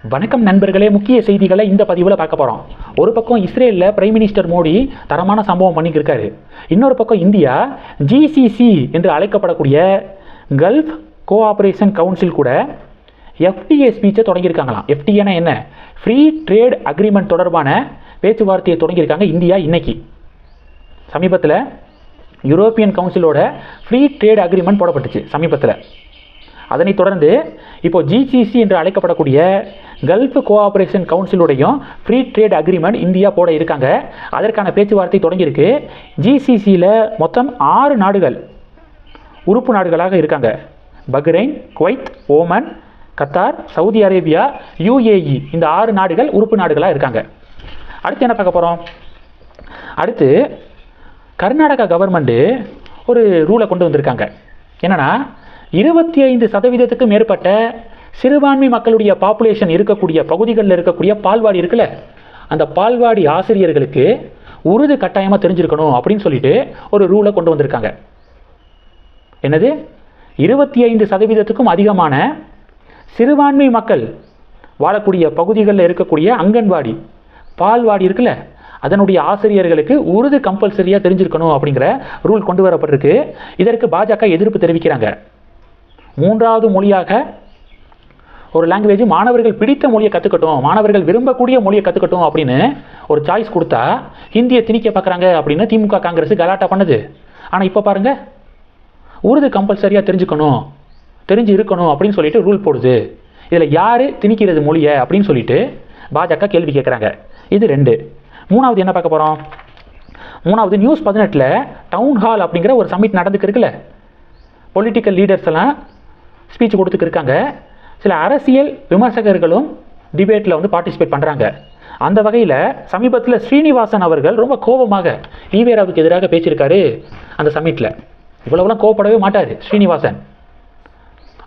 வணக்கம் நண்பர்களே, முக்கிய செய்திகளை இந்த பதிவில் பார்க்க போகிறோம். ஒரு பக்கம் இஸ்ரேலில் பிரைம் மினிஸ்டர் மோடி தரமான சம்பவம் பண்ணிக்கிருக்காரு. இன்னொரு பக்கம் இந்தியா ஜிசிசி என்று அழைக்கப்படக்கூடிய கல்ஃப் கோஆபரேஷன் கவுன்சில் கூட எஃப்டிஏ ஸ்பீச்சை தொடங்கியிருக்காங்களாம். எஃப்டிஏனா என்ன? ஃப்ரீ ட்ரேட் அக்ரிமெண்ட் தொடர்பான பேச்சுவார்த்தையை தொடங்கியிருக்காங்க இந்தியா இன்னைக்கு. சமீபத்தில் யூரோப்பியன் கவுன்சிலோட ஃப்ரீ ட்ரேட் அக்ரிமெண்ட் போடப்பட்டுச்சு சமீபத்தில். அதனைத் தொடர்ந்து இப்போ ஜிசிசி என்று அழைக்கப்படக்கூடிய கல்ஃப் கோஆபரேஷன் கவுன்சிலுடையும் ஃப்ரீ ட்ரேட் அக்ரிமெண்ட் இந்தியா போட இருக்காங்க. அதற்கான பேச்சுவார்த்தை தொடங்கியிருக்கு. ஜிசிசியில் மொத்தம் 6 நாடுகள் உறுப்பு நாடுகளாக இருக்காங்க. Bahrain, Kuwait, Oman, Qatar, Saudi Arabia, UAE, இந்த 6 நாடுகள் உறுப்பு நாடுகளாக இருக்காங்க. அடுத்து என்ன பார்க்க போகிறோம்? அடுத்து கர்நாடகா கவர்மெண்ட்டு ஒரு ரூலை கொண்டு வந்திருக்காங்க. என்னென்னா, 25% மேற்பட்ட சிறுபான்மை மக்களுடைய பாப்புலேஷன் இருக்கக்கூடிய பகுதிகளில் இருக்கக்கூடிய பால்வாடி இருக்குல்ல, அந்த பால்வாடி ஆசிரியர்களுக்கு உருது கட்டாயமாக தெரிஞ்சிருக்கணும் அப்படின்னு சொல்லிட்டு ஒரு ரூலை கொண்டு வந்திருக்காங்க. என்னது? 25%க்கும் அதிகமான சிறுபான்மை மக்கள் வாழக்கூடிய பகுதிகளில் இருக்கக்கூடிய அங்கன்வாடி பால்வாடி இருக்குல்ல, அதனுடைய ஆசிரியர்களுக்கு உருது கம்பல்சரியாக தெரிஞ்சிருக்கணும் அப்படிங்கிற ரூல் கொண்டு வரப்பட்டிருக்கு. இதற்கு பாஜக எதிர்ப்பு தெரிவிக்கிறாங்க. 3வது மொழியாக ஒரு லாங்குவேஜ் மாணவர்கள் பிடித்த மொழியை கற்றுக்கட்டும், மாணவர்கள் விரும்பக்கூடிய மொழியை கற்றுக்கட்டும் அப்படின்னு ஒரு சாய்ஸ் கொடுத்தா ஹிந்தியை திணிக்க பார்க்குறாங்க அப்படின்னு திமுக காங்கிரஸ் கலாட்டா பண்ணுது. ஆனால் இப்போ பாருங்க, உருது கம்பல்சரியாக தெரிஞ்சு இருக்கணும் அப்படின்னு சொல்லிட்டு ரூல் போடுது. இதில் யார் திணிக்கிறது மொழியை அப்படின்னு சொல்லிட்டு பாஜக கேள்வி கேட்குறாங்க. இது 2. 3வது என்ன பார்க்க போகிறோம்? 3வது நியூஸ் 18ல் டவுன் ஹால் அப்படிங்கிற ஒரு சமிட் நடந்துக்கிருக்குல்ல, பொலிட்டிக்கல் லீடர்ஸ் எல்லாம் ஸ்பீச் கொடுத்துக்கிருக்காங்க. சில அரசியல் விமர்சகர்களும் டிபேட்டில் பார்ட்டிசிபேட் பண்ணுறாங்க. அந்த வகையில் சமீபத்தில் ஸ்ரீனிவாசன் அவர்கள் ரொம்ப கோபமாக ஈவேராவுக்கு எதிராக பேசியிருக்காரு அந்த சமிட்டில். இவ்வளவுலாம் கோவப்படவே மாட்டார் ஸ்ரீனிவாசன்.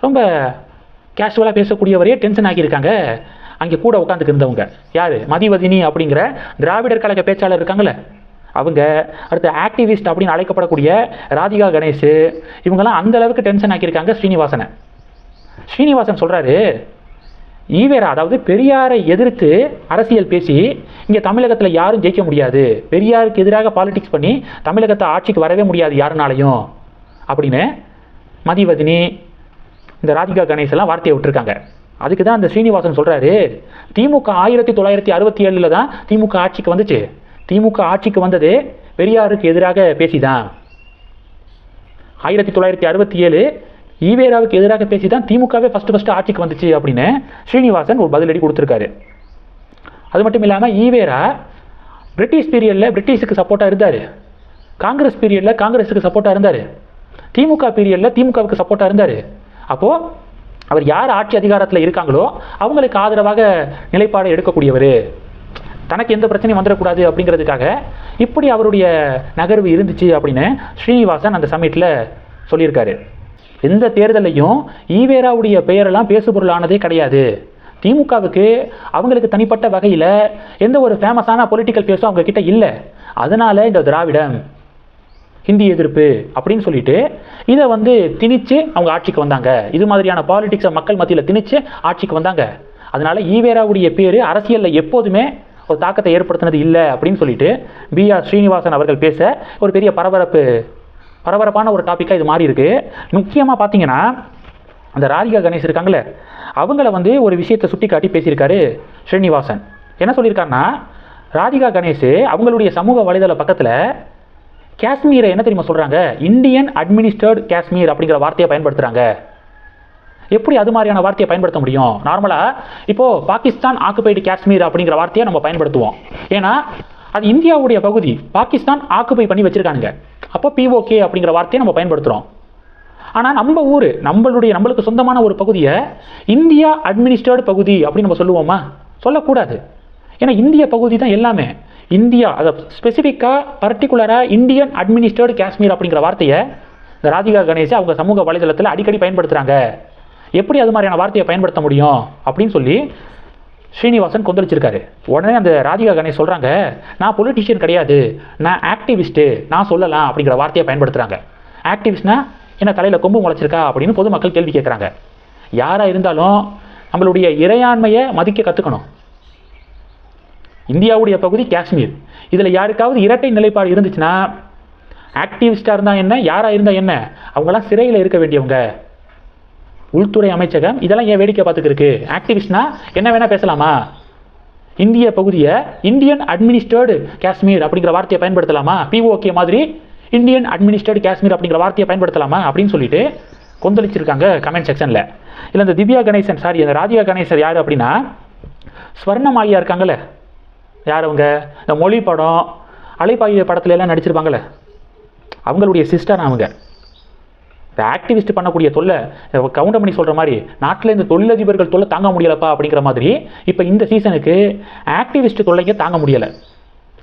ரொம்ப கேஷுவலாக பேசக்கூடியவரையே டென்ஷன் ஆக்கியிருக்காங்க. அங்கே கூட உட்காந்துக்கு இருந்தவங்க யார்? மதிவதினி அப்படிங்கிற திராவிடர் கழக பேச்சாளர் இருக்காங்களே அவங்க, அடுத்து ஆக்டிவிஸ்ட் அப்படின்னு அழைக்கப்படக்கூடிய ராதிகா கணேஷ், இவங்கெல்லாம் அந்த அளவுக்கு டென்ஷன் ஆக்கியிருக்காங்க ஸ்ரீனிவாசனை. ஸ்ரீனிவாசன் சொல்கிறாரு, ஈவேரா அதாவது பெரியாரை எதிர்த்து அரசியல் பேசி இங்கே தமிழகத்தில் யாரும் ஜெயிக்க முடியாது, பெரியாருக்கு எதிராக பாலிடிக்ஸ் பண்ணி தமிழகத்தை ஆட்சிக்கு வரவே முடியாது யாருனாலையும் அப்படின்னு மதிவதினி, இந்த ராதிகா கணேஷ் எல்லாம் வார்த்தையை விட்டுருக்காங்க. அதுக்கு தான் அந்த ஸ்ரீனிவாசன் சொல்கிறாரு, திமுக 1967 தான் திமுக ஆட்சிக்கு வந்துச்சு. திமுக ஆட்சிக்கு வந்தது பெரியாருக்கு எதிராக பேசிதான். 1967 ஈவேராவுக்கு எதிராக பேசிதான் திமுகவே ஃபஸ்ட்டு ஆட்சிக்கு வந்துச்சு அப்படின்னு ஸ்ரீனிவாசன் ஒரு பதிலடி கொடுத்துருக்காரு. அது மட்டும் இல்லாமல் ஈவேரா பிரிட்டிஷ் பீரியடில் பிரிட்டிஷுக்கு சப்போர்ட்டாக இருந்தார், காங்கிரஸ் பீரியடில் காங்கிரஸுக்கு சப்போர்ட்டாக இருந்தார், திமுக பீரியடில் திமுகவுக்கு சப்போர்ட்டாக இருந்தார். அப்போது அவர் யார் ஆட்சி அதிகாரத்தில் இருக்காங்களோ அவங்களுக்கு ஆதரவாக நிலைப்பாடு எடுக்கக்கூடியவர், தனக்கு எந்த பிரச்சனையும் வந்துடக்கூடாது அப்படிங்கிறதுக்காக இப்படி அவருடைய நகர்வு இருந்துச்சு அப்படின்னு ஸ்ரீனிவாசன் அந்த சமிட்டில் சொல்லியிருக்காரு. எந்த தேர்தலையும் ஈவேராவுடைய பெயரெல்லாம் பேசுபொருளானதே கிடையாது. திமுகவுக்கு அவங்களுக்கு தனிப்பட்ட வகையில் எந்த ஒரு ஃபேமஸான பொலிட்டிக்கல் பேஸும் அவங்க கிட்ட இல்லை. அதனால இந்த திராவிடம் ஹிந்தி எதிர்ப்பு அப்படின்னு சொல்லிட்டு இதை திணிச்சு அவங்க ஆட்சிக்கு வந்தாங்க. இது மாதிரியான பாலிடிக்ஸை மக்கள் மத்தியில் திணிச்சு ஆட்சிக்கு வந்தாங்க. அதனால ஈவேராவுடைய பேர் அரசியலில் எப்போதுமே ஒரு தாக்கத்தை ஏற்படுத்தினது இல்லை அப்படின்னு சொல்லிட்டு பிஆர் ஸ்ரீனிவாசன் அவர்கள் பேச ஒரு பெரிய பரபரப்பான ஒரு டாப்பிக்காக இது மாறி இருக்கு. முக்கியமாக பார்த்தீங்கன்னா, அந்த ராதிகா கணேஷ் இருக்காங்களே அவங்கள ஒரு விஷயத்தை சுட்டி காட்டி பேசியிருக்காரு ஸ்ரீனிவாசன். என்ன சொல்லியிருக்காருன்னா, ராதிகா கணேஷ் அவங்களுடைய சமூக வலைதள பக்கத்தில் காஷ்மீரை என்ன தெரியுமா சொல்கிறாங்க? இந்தியன் அட்மினிஸ்ட்ரேட் காஷ்மீர் அப்படிங்கிற வார்த்தையை பயன்படுத்துகிறாங்க. எப்படி அது மாதிரியான வார்த்தையை பயன்படுத்த முடியும்? நார்மலாக இப்போது பாகிஸ்தான் ஆக்குபைடு காஷ்மீர் அப்படிங்கிற வார்த்தையை நம்ம பயன்படுத்துவோம். ஏன்னா அது இந்தியாவுடைய பகுதி, பாகிஸ்தான் ஆக்குபை பண்ணி வச்சுருக்கானுங்க. அப்போ பிஓகே அப்படிங்கிற வார்த்தையை நம்ம பயன்படுத்துகிறோம். ஆனால் நம்ம ஊர் நம்மளுக்கு சொந்தமான ஒரு பகுதியை இந்தியா அட்மினிஸ்ட்ரேட் பகுதி அப்படின்னு நம்ம சொல்லுவோமா? சொல்லக்கூடாது. ஏன்னா இந்திய பகுதி தான் எல்லாமே. இந்தியா அதை ஸ்பெசிஃபிக்காக பர்டிகுலராக இந்தியன் அட்மினிஸ்ட்ரேட் காஷ்மீர் அப்படிங்கிற வார்த்தையை இந்த ராதிகா கணேஷ் அவங்க சமூக வலைதளத்தில் அடிக்கடி பயன்படுத்துகிறாங்க. எப்படி அது மாதிரியான வார்த்தையை பயன்படுத்த முடியும் அப்படின்னு சொல்லி ஸ்ரீனிவாசன் கொந்தளிச்சிருக்காரு. உடனே அந்த ராதிகா கணேஷ் சொல்கிறாங்க, நான் பொலிட்டிஷியன் கிடையாது, நான் ஆக்டிவிஸ்ட்டு, நான் சொல்லலாம் அப்படிங்கிற வார்த்தையை பயன்படுத்துகிறாங்க. ஆக்டிவிஸ்ட்னா என்ன தலையில் கொம்பு முளைச்சிருக்கா அப்படின்னு பொதுமக்கள் கேள்வி கேட்குறாங்க. யாராக இருந்தாலும் நம்மளுடைய இறையாண்மையை மதிக்க கற்றுக்கணும். இந்தியாவுடைய பகுதி காஷ்மீர். இதில் யாருக்காவது இரட்டை நிலைப்பாடு இருந்துச்சுன்னா, ஆக்டிவிஸ்டாக இருந்தால் என்ன, யாராக இருந்தால் என்ன, அவங்களாம் சிறையில் இருக்க வேண்டியவங்க. உள்துறை அமைச்சகம் இதெல்லாம் ஏன் வேடிக்கை பார்த்துக்கிருக்கு? ஆக்டிவிஸ்ட்னா என்ன வேணால் பேசலாமா? இந்திய பகுதியை இந்தியன் அட்மினிஸ்ட்ரேர்டு காஷ்மீர் அப்படிங்கிற வார்த்தையை பயன்படுத்தலாமா? பிஓகே மாதிரி இந்தியன் அட்மினிஸ்ட்ரேர்டு காஷ்மீர் அப்படிங்கிற வார்த்தையை பயன்படுத்தலாமா அப்படின்னு சொல்லிட்டு கொந்தளிச்சிருக்காங்க கமெண்ட் செக்ஷனில். இல்லை இந்த திவ்யா கணேசன், சாரி அந்த ராதிகா கணேசன் யார் அப்படின்னா, ஸ்வர்ணமாலியா இருக்காங்கல்ல, யார் அவங்க? இந்த மொழி படம், அலைப்பாயுதே படத்துல எல்லாம் நடிச்சிருப்பாங்கல்ல, அவங்களுடைய சிஸ்டர் அவங்க. இந்த ஆக்டிவிஸ்ட் பண்ணக்கூடிய தொல்லை, கவுண்டமணி சொல்கிற மாதிரி நாட்டில் இந்த தொழிலதிபர்கள் தொல்லை தாங்க முடியலப்பா அப்படிங்கிற மாதிரி இப்போ இந்த சீசனுக்கு ஆக்டிவிஸ்ட் தொல்லைங்க தாங்க முடியலை.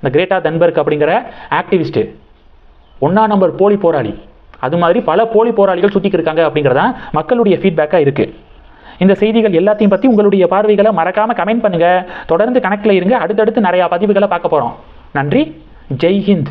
இந்த கிரேட்டா தன்பர்க் அப்படிங்கிற ஆக்டிவிஸ்ட்டு 1ஆம் நம்பர் போலி போராளி, அது மாதிரி பல போலி போராளிகள் சுற்றிக்கு இருக்காங்க அப்படிங்கிறதான் மக்களுடைய ஃபீட்பேக்காக இருக்குது. இந்த செய்திகள் எல்லாத்தையும் பற்றி உங்களுடைய பார்வைகளை மறக்காமல் கமெண்ட் பண்ணுங்கள். தொடர்ந்து கணக்கில் இருங்க. அடுத்தடுத்து நிறையா பதிவுகளை பார்க்க போகிறோம். நன்றி. ஜெய் ஹிந்த்.